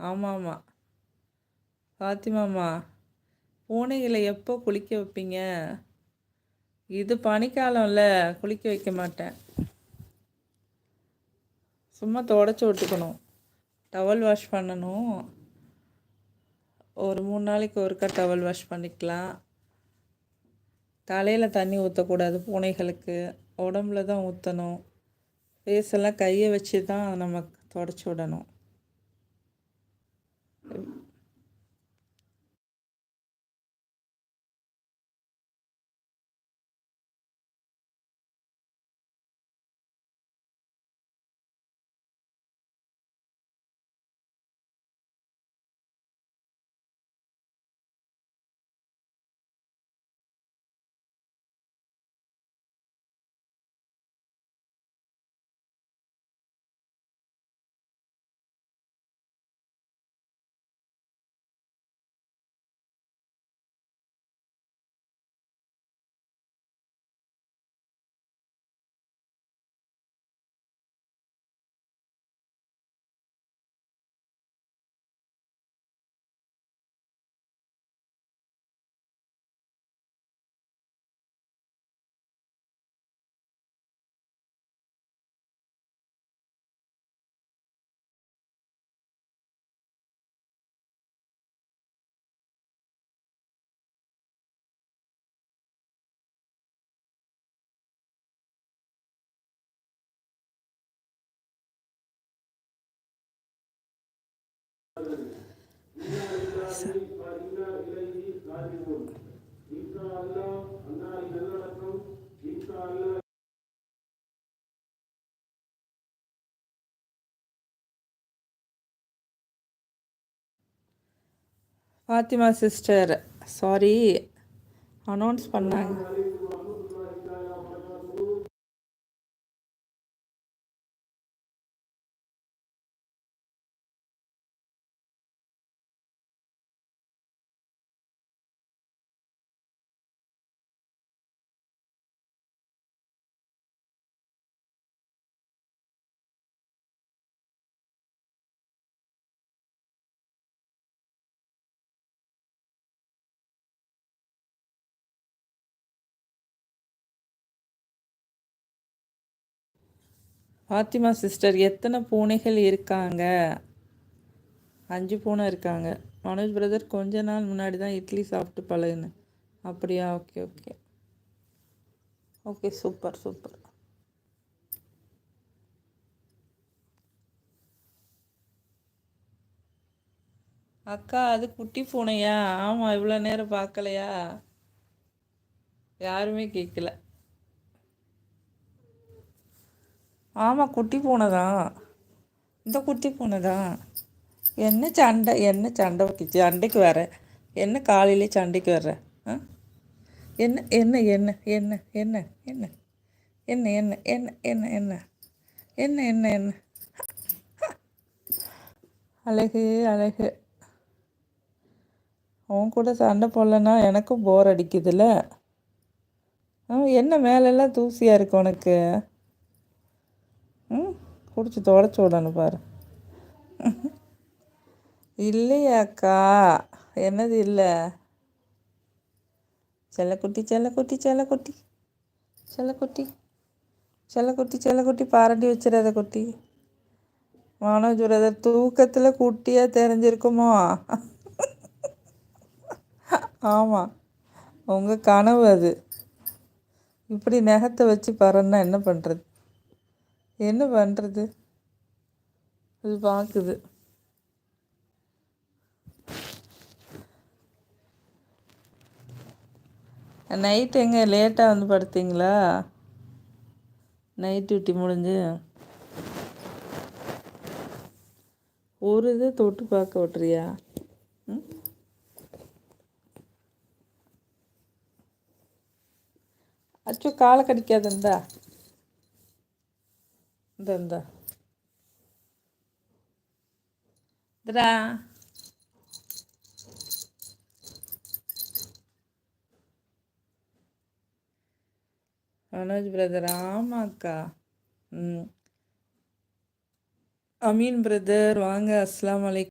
ஆமாம்மா. ஃபாத்திமாம்மா, பூனைகளை எப்போ குளிக்க வைப்பீங்க? இது பனிக்காலம்ல, குளிக்க வைக்க மாட்டேன். சும்மா தொடச்சி விட்டுக்கணும். டவல் வாஷ் பண்ணணும். ஒரு 3 நாளைக்கு ஒருக்கா டவல் வாஷ் பண்ணிக்கலாம். தலையில் தண்ணி ஊற்றக்கூடாது பூனைகளுக்கு. உடம்புல தான் ஊற்றணும். ஃபேஸெல்லாம் கையை வச்சு தான் நம்ம தொடச்சி விடணும். ஃபாத்திமா சிஸ்டர், சாரி, அனௌன்ஸ் பண்ணாங்க. ஃபாத்திமா சிஸ்டர், எத்தனை பூனைகள் இருக்காங்க? 5 பூனை இருக்காங்க. மனோஜ் பிரதர், கொஞ்ச நாள் முன்னாடி தான் இட்லி சாப்பிட்டு பழகுனேன். அப்படியா? Okay okay okay, super super. அக்கா, அது குட்டி பூனையா? ஆமாம், இவ்வளோ நேரம் பார்க்கலையா? யாருமே கேட்கல. ஆமாம், குட்டி பூனை தான். இந்த குட்டி பூனை தான். என்ன சண்டை, என்ன சண்டை சண்டைக்கு வர? என்ன காலையிலே சண்டைக்கு வர்ற? ஆ? என்ன என்ன என்ன என்ன என்ன என்ன என்ன என்ன என்ன என்ன என்ன என்ன என்ன என்ன அழகு அழகு. அவன் கூட சண்டை போடலன்னா எனக்கும் போர் அடிக்குதுல்ல. என்ன மேலெல்லாம் தூசியாக இருக்கு உனக்கு? ம், குடிச்சு தொடச்சி விடணும் பாரு. இல்லையாக்கா? என்னது இல்லை? செல்லக்குட்டி செல்லக்குட்டி செல்லக்குட்டி செல்லக்குட்டி செல்லக்குட்டி செல்லக்குட்டி, பாராட்டி வச்சிடாத குட்டி. மனோஜ் பிரதர், தூக்கத்தில் குட்டியாக தெரிஞ்சிருக்குமோ? ஆமாம், உங்கள் கனவு அது. இப்படி நகத்தை வச்சு பறன்னா என்ன பண்ணுறது? என்ன பண்ணுறது? அது பார்க்குது. நைட்டு எங்கே லேட்டாக வந்து படுத்தீங்களா? நைட் டியூட்டி முடிஞ்சு ஒரு இதை தொட்டு பார்க்க விட்றியா? ம், அச்சோ, காலை கடிக்காது. இந்தா இந்த இந்தா இதா. மனோஜ் பிரதர், ஆமாக்கா. ம், அமீன் பிரதர், வாங்க. அஸ்ஸலாமு அலைக்கும்.